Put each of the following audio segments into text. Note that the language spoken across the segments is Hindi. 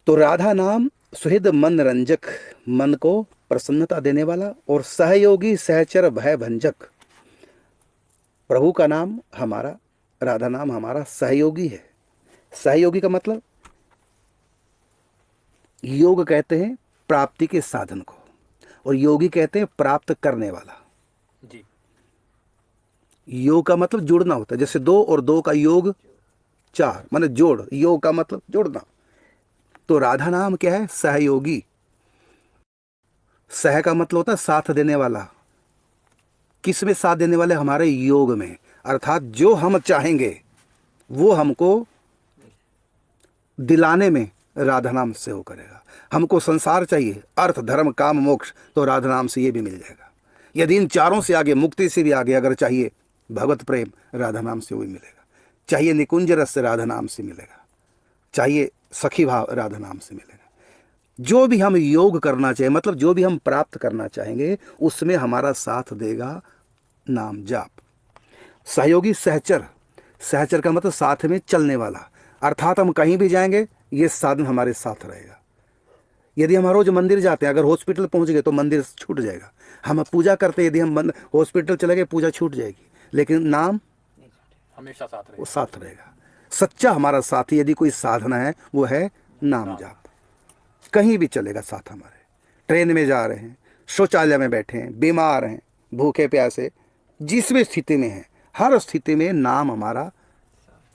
तो राधा नाम सुहृद मन रंजक, मन को प्रसन्नता देने वाला, और सहयोगी सहचर भय भंजक। प्रभु का नाम हमारा, राधा नाम हमारा सहयोगी है। सहयोगी का मतलब, योग कहते हैं प्राप्ति के साधन को, और योगी कहते हैं प्राप्त करने वाला। जी। योग का मतलब जुड़ना होता है, जैसे दो और दो का योग चार, माने जोड़, योग का मतलब जोड़ना। तो राधा नाम क्या है? सहयोगी। सह का मतलब होता है साथ देने वाला। किस में साथ देने वाले? हमारे योग में। अर्थात जो हम चाहेंगे वो हमको दिलाने में राधा नाम से वो करेगा। हमको संसार चाहिए, अर्थ धर्म काम मोक्ष, तो राधा नाम से ये भी मिल जाएगा। यदि इन चारों से आगे, मुक्ति से भी आगे अगर चाहिए भगवत प्रेम, राधा नाम से वही मिलेगा। चाहिए निकुंज रस, राधा नाम से मिलेगा। चाहिए सखी भाव, राधा नाम से मिलेगा। जो भी हम योग करना चाहें, मतलब जो भी हम प्राप्त करना चाहेंगे, उसमें हमारा साथ देगा नाम जाप। सहयोगी सहचर, सहचर का मतलब साथ में चलने वाला। अर्थात हम कहीं भी जाएंगे ये साधन हमारे साथ रहेगा। यदि हम रोज मंदिर जाते हैं, अगर हॉस्पिटल पहुंच गए तो मंदिर छूट जाएगा। हम पूजा करते हैं, यदि हम हॉस्पिटल चले गए पूजा छूट जाएगी, लेकिन नाम हमेशा साथ वो रहेगा। साथ रहेगा। सच्चा हमारा साथी यदि कोई साधना है वो है नाम जाप। कहीं भी चलेगा साथ हमारे। ट्रेन में जा रहे हैं, शौचालय में बैठे हैं, बीमार हैं, भूखे प्यासे, जिस भी स्थिति में हैं, हर स्थिति में नाम हमारा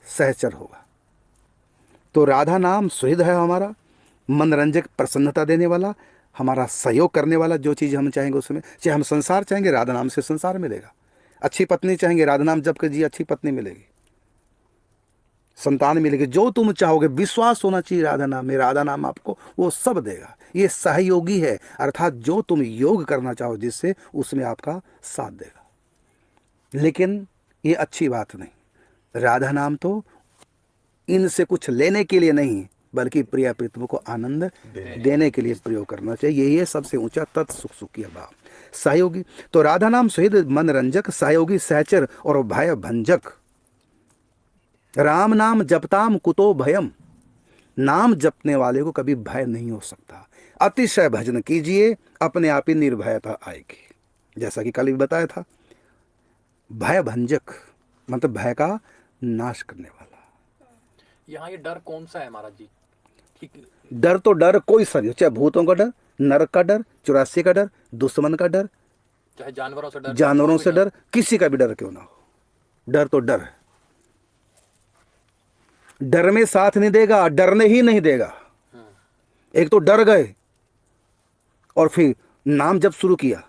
सहचर होगा। तो राधा नाम सुहृद है हमारा, मनोरंजक, प्रसन्नता देने वाला, हमारा सहयोग करने वाला। जो चीज़ हम चाहेंगे उसमें, चाहे हम संसार चाहेंगे राधा नाम से संसार मिलेगा। अच्छी पत्नी चाहेंगे राधा नाम जप कीजिए, अच्छी पत्नी मिलेगी, संतान मिलेगी। जो तुम चाहोगे, विश्वास होना चाहिए राधा नाम में, राधा नाम आपको वो सब देगा। ये सहयोगी है, अर्थात जो तुम योग करना चाहो जिससे, उसमें आपका साथ देगा। लेकिन ये अच्छी बात नहीं। राधा नाम तो इनसे कुछ लेने के लिए नहीं, बल्कि प्रिय प्रीतम को आनंद देने के लिए प्रयोग करना चाहिए। यही है सबसे ऊंचा तत् सुख सुखी भाव। सहयोगी, तो राधा नाम सुहृद मनरंजक, सहयोगी सहचर और भय भंजक। राम नाम जपताम कुतो भयम, नाम जपने वाले को कभी भय नहीं हो सकता। अतिशय भजन कीजिए, अपने आप ही निर्भयता आएगी। जैसा कि कल भी बताया था, भय भंजक मतलब भय का नाश करने वाला। यहाँ ये डर कौन सा है महाराज जी? कि डर तो डर कोई सा भी हो, चाहे भूतों का डर, नरक का डर, चौरासी का डर, दुश्मन का डर, चाहे जानवरों से डर, जानवरों से डर, किसी का भी डर क्यों ना हो, डर तो डर है। डर में साथ नहीं देगा, डरने ही नहीं देगा। एक तो डर गए और फिर नाम जब शुरू किया,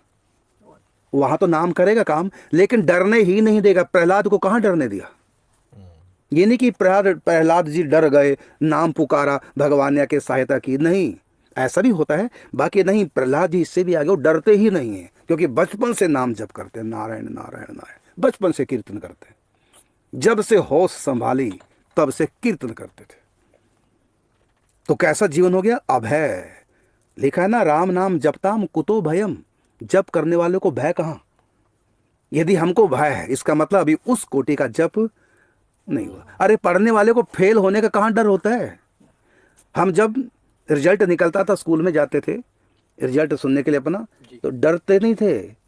वहां तो नाम करेगा काम, लेकिन डरने ही नहीं देगा। प्रहलाद को कहां डरने दिया? ये नहीं कि प्रहलाद जी डर गए, नाम पुकारा, भगवान के सहायता की, नहीं, ऐसा भी होता है। बाकी नहीं, प्रहलाद जी इससे भी आगे, वो डरते ही नहीं है, क्योंकि बचपन से नाम जप करते हैं, नारायण नारायण नारायण, बचपन से कीर्तन करते हैं। जब से होश संभाली तब से कीर्तन करते थे। तो कैसा जीवन हो गया? अभय। लिखा है ना, राम नाम जपताम कुतो भयम, जप करने वाले को भय कहां? यदि हमको भय है, इसका मतलब अभी उस कोटि का जप नहीं हुआ। अरे पढ़ने वाले को फेल होने का कहां डर होता है? हम जब रिजल्ट निकलता था, स्कूल में जाते थे रिजल्ट सुनने के लिए अपना, तो डरते नहीं थे।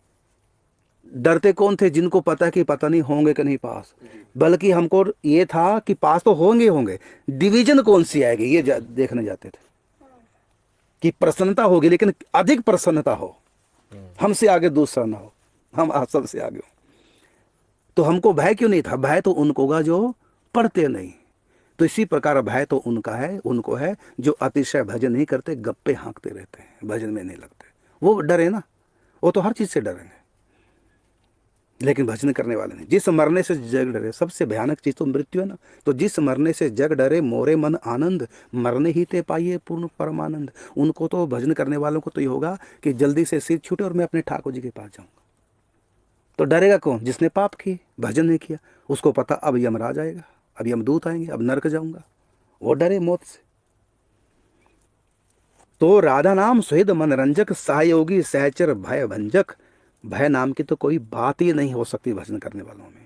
डरते कौन थे? जिनको पता है कि पता नहीं होंगे कि नहीं पास। बल्कि हमको ये था कि पास तो होंगे होंगे, डिवीजन कौन सी आएगी ये देखने जाते थे, कि प्रसन्नता होगी, लेकिन अधिक प्रसन्नता हो, हमसे आगे दूसरा ना हो, हम सबसे आगे हो। तो हमको भय क्यों नहीं था? भय तो उनको होगा जो पढ़ते नहीं। तो इसी प्रकार भय तो उनका है, उनको है जो अतिशय भजन नहीं करते, गप्पे हाँकते रहते हैं, भजन में नहीं लगते। वो डरे ना, वो तो हर चीज से डरेंगे, लेकिन भजन करने वाले नहीं। जिस मरने से जग डरे, सबसे भयानक चीज तो मृत्यु है ना। तो जिस मरने से जग डरे, मोरे मन आनंद, मरने ही ते पाइए पूर्ण परमानंद। उनको तो, भजन करने वालों को तो ये होगा कि जल्दी से सिर छूटे और मैं अपने ठाकुर जी के पास जाऊंगा। तो डरेगा कौन? जिसने पाप किए, भजन नहीं किया। उसको पता अब यमराज आएगा, अब यमदूत आएंगे, अब नरक जाऊंगा, वो डरे मौत से। तो राधा नाम सुहृद मनरंजक, सहयोगी सहचर भय भंजक। भय नाम की तो कोई बात ही नहीं हो सकती भजन करने वालों में।